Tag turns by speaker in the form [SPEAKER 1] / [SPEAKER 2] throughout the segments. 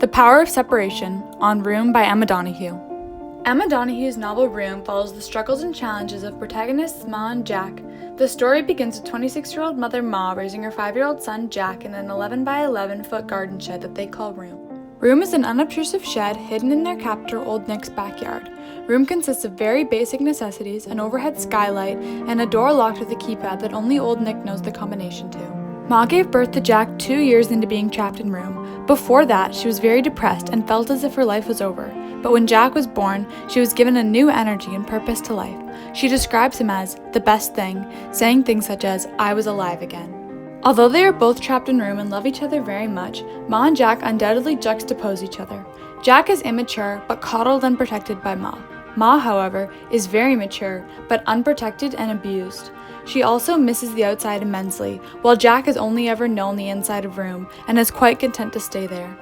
[SPEAKER 1] The Power of Separation, on Room by Emma Donoghue. Emma Donoghue's novel Room follows the struggles and challenges of protagonists Ma and Jack. The story begins with 26-year-old mother Ma raising her 5-year-old son Jack in an 11 by 11 foot garden shed that they call Room. Room is an unobtrusive shed hidden in their captor Old Nick's backyard. Room consists of very basic necessities, an overhead skylight, and a door locked with a keypad that only Old Nick knows the combination to. Ma gave birth to Jack 2 years into being trapped in Room. Before that, she was very depressed and felt as if her life was over. But when Jack was born, she was given a new energy and purpose to life. She describes him as the best thing, saying things such as, "I was alive again." Although they are both trapped in Room and love each other very much, Ma and Jack undoubtedly juxtapose each other. Jack is immature, but coddled and protected by Ma. Ma, however, is very mature, but unprotected and abused. She also misses the outside immensely, while Jack has only ever known the inside of Room and is quite content to stay there.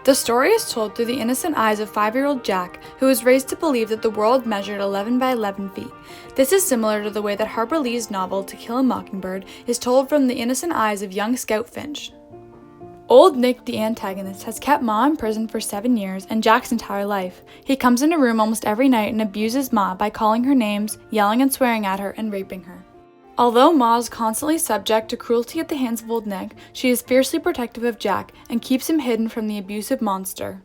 [SPEAKER 1] The story is told through the innocent eyes of 5-year-old Jack, who was raised to believe that the world measured 11 by 11 feet. This is similar to the way that Harper Lee's novel To Kill a Mockingbird is told from the innocent eyes of young Scout Finch. Old Nick, the antagonist, has kept Ma in prison for 7 years and Jack's entire life. He comes into Room almost every night and abuses Ma by calling her names, yelling and swearing at her, and raping her. Although Ma is constantly subject to cruelty at the hands of Old Nick, she is fiercely protective of Jack and keeps him hidden from the abusive monster.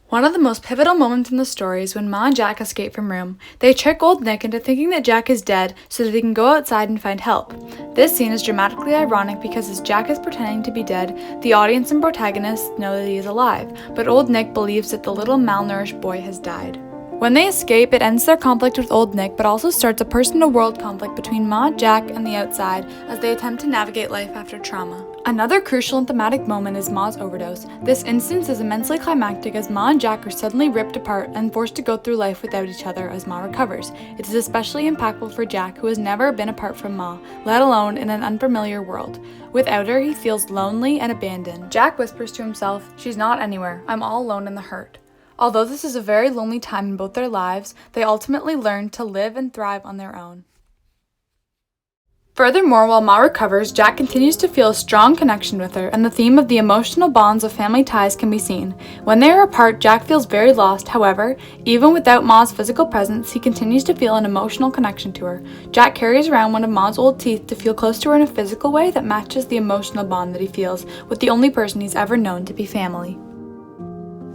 [SPEAKER 1] One of the most pivotal moments in the story is when Ma and Jack escape from Room. They trick Old Nick into thinking that Jack is dead so that he can go outside and find help. This scene is dramatically ironic because as Jack is pretending to be dead, the audience and protagonists know that he is alive, but Old Nick believes that the little malnourished boy has died. When they escape, it ends their conflict with Old Nick, but also starts a person-to-world conflict between Ma, Jack, and the outside as they attempt to navigate life after trauma. Another crucial and thematic moment is Ma's overdose. This instance is immensely climactic as Ma and Jack are suddenly ripped apart and forced to go through life without each other as Ma recovers. It is especially impactful for Jack, who has never been apart from Ma, let alone in an unfamiliar world. Without her, he feels lonely and abandoned. Jack whispers to himself, "She's not anywhere. I'm all alone in the hurt." Although this is a very lonely time in both their lives, they ultimately learn to live and thrive on their own. Furthermore, while Ma recovers, Jack continues to feel a strong connection with her, and the theme of the emotional bonds of family ties can be seen. When they are apart, Jack feels very lost. However, even without Ma's physical presence, he continues to feel an emotional connection to her. Jack carries around one of Ma's old teeth to feel close to her in a physical way that matches the emotional bond that he feels with the only person he's ever known to be family.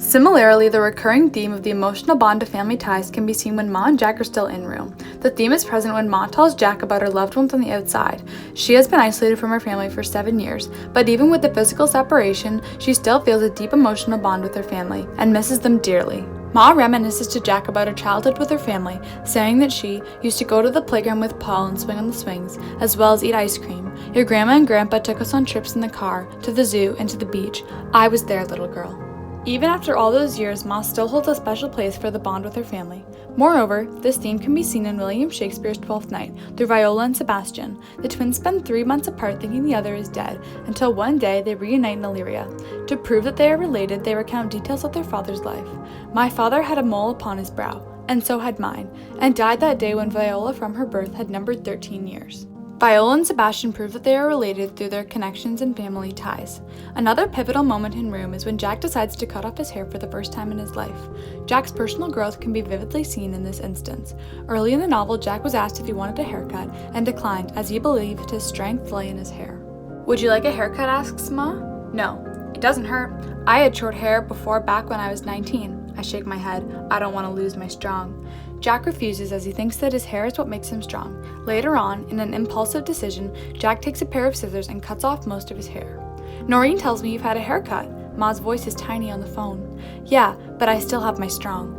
[SPEAKER 1] Similarly, the recurring theme of the emotional bond of family ties can be seen when Ma and Jack are still in Room. The theme is present when Ma tells Jack about her loved ones on the outside. She has been isolated from her family for 7 years, but even with the physical separation, she still feels a deep emotional bond with her family and misses them dearly. Ma reminisces to Jack about her childhood with her family, saying that she used to go to the playground with Paul and swing on the swings, as well as eat ice cream. Your grandma and grandpa took us on trips in the car, to the zoo, and to the beach. I was there, little girl. Even after all those years, Ma still holds a special place for the bond with her family. Moreover, this theme can be seen in William Shakespeare's Twelfth Night through Viola and Sebastian. The twins spend 3 months apart thinking the other is dead, until one day they reunite in Illyria. To prove that they are related, they recount details of their father's life. My father had a mole upon his brow, and so had mine, and died that day when Viola from her birth had numbered 13 years. Viola and Sebastian prove that they are related through their connections and family ties. Another pivotal moment in Room is when Jack decides to cut off his hair for the first time in his life. Jack's personal growth can be vividly seen in this instance. Early in the novel, Jack was asked if he wanted a haircut and declined as he believed his strength lay in his hair. "Would you like a haircut?" asks Ma. "No, it doesn't hurt. I had short hair before back when I was 19. I shake my head. I don't want to lose my strong. Jack refuses as he thinks that his hair is what makes him strong. Later on, in an impulsive decision, Jack takes a pair of scissors and cuts off most of his hair. "Noreen tells me you've had a haircut." Ma's voice is tiny on the phone. "Yeah, but I still have my strong."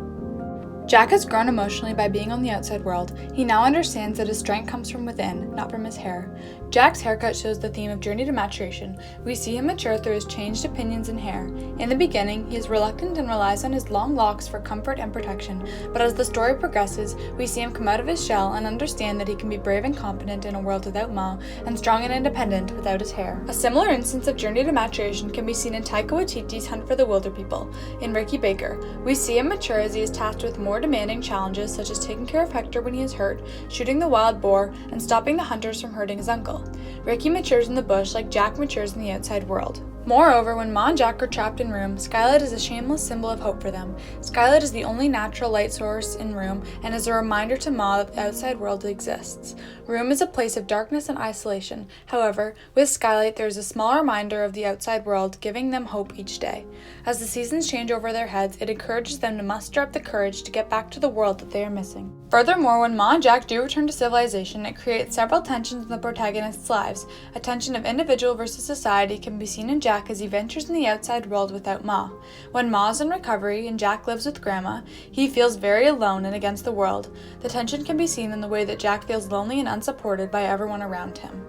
[SPEAKER 1] Jack has grown emotionally by being on the outside world. He now understands that his strength comes from within, not from his hair. Jack's haircut shows the theme of journey to maturation. We see him mature through his changed opinions and hair. In the beginning, he is reluctant and relies on his long locks for comfort and protection, but as the story progresses, we see him come out of his shell and understand that he can be brave and confident in a world without Ma, and strong and independent without his hair. A similar instance of journey to maturation can be seen in Taika Waititi's Hunt for the Wilderpeople. In Ricky Baker, we see him mature as he is tasked with more demanding challenges such as taking care of Hector when he is hurt, shooting the wild boar, and stopping the hunters from hurting his uncle. Ricky matures in the bush like Jack matures in the outside world. Moreover, when Ma and Jack are trapped in room, skylight is a shameless symbol of hope for them. Skylight is the only natural light source in room and is a reminder to Ma that the outside world exists. Room is a place of darkness and isolation. However, with skylight there is a small reminder of the outside world, giving them hope each day. As the seasons change over their heads, it encourages them to muster up the courage to get back to the world that they are missing. Furthermore, when Ma and Jack do return to civilization, it creates several tensions in the protagonists' lives. A tension of individual versus society can be seen in Jack as he ventures in the outside world without Ma. When Ma is in recovery and Jack lives with Grandma, he feels very alone and against the world. The tension can be seen in the way that Jack feels lonely and unsupported by everyone around him.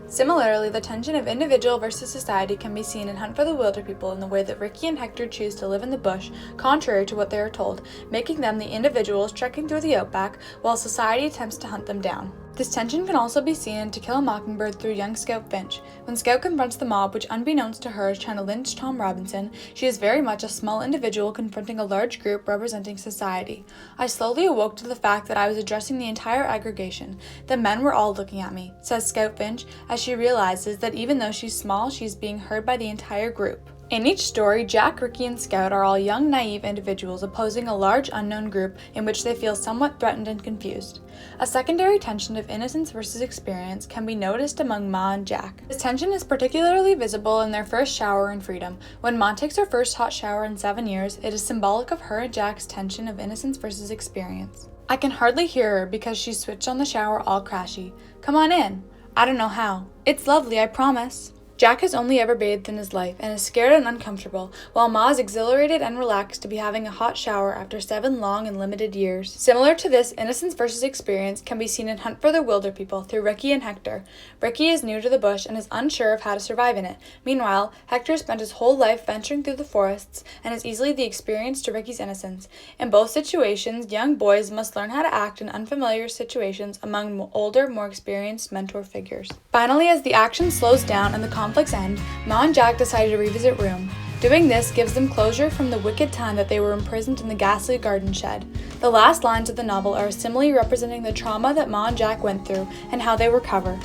[SPEAKER 1] Similarly, the tension of individual versus society can be seen in Hunt for the Wilderpeople in the way that Ricky and Hector choose to live in the bush, contrary to what they are told, making them the individuals trekking through the outback, while society attempts to hunt them down. This tension can also be seen in To Kill a Mockingbird through young Scout Finch. When Scout confronts the mob, which unbeknownst to her is trying to lynch Tom Robinson, she is very much a small individual confronting a large group representing society. I slowly awoke to the fact that I was addressing the entire aggregation. The men were all looking at me, says Scout Finch, as she realizes that even though she's small, she's being heard by the entire group. In each story, Jack, Ricky, and Scout are all young, naive individuals opposing a large unknown group in which they feel somewhat threatened and confused. A secondary tension of innocence versus experience can be noticed among Ma and Jack. This tension is particularly visible in their first shower in freedom. When Ma takes her first hot shower in 7 years, it is symbolic of her and Jack's tension of innocence versus experience. I can hardly hear her because she's switched on the shower all crashy. Come on in. I don't know how. It's lovely, I promise. Jack has only ever bathed in his life and is scared and uncomfortable, while Ma is exhilarated and relaxed to be having a hot shower after 7 long and limited years. Similar to this, innocence versus experience can be seen in Hunt for the Wilderpeople through Ricky and Hector. Ricky is new to the bush and is unsure of how to survive in it. Meanwhile, Hector spent his whole life venturing through the forests and is easily the experience to Ricky's innocence. In both situations, young boys must learn how to act in unfamiliar situations among older, more experienced mentor figures. Finally, as the action slows down and the conflict's end, Ma and Jack decide to revisit Room. Doing this gives them closure from the wicked time that they were imprisoned in the ghastly garden shed. The last lines of the novel are a simile representing the trauma that Ma and Jack went through and how they recover.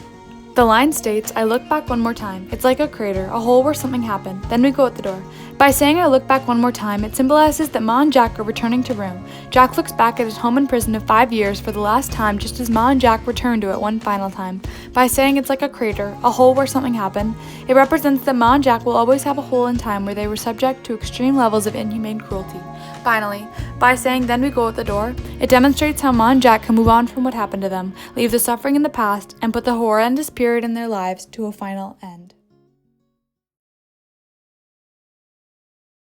[SPEAKER 1] The line states, "I look back one more time. It's like a crater, a hole where something happened. Then we go out the door." By saying "I look back one more time," it symbolizes that Ma and Jack are returning to Room. Jack looks back at his home in prison of 5 years for the last time, just as Ma and Jack return to it one final time. By saying it's like a crater, a hole where something happened, it represents that Ma and Jack will always have a hole in time where they were subject to extreme levels of inhumane cruelty. Finally, by saying "then we go out the door," it demonstrates how Ma and Jack can move on from what happened to them, leave the suffering in the past, and put the horrendous period in their lives to a final end.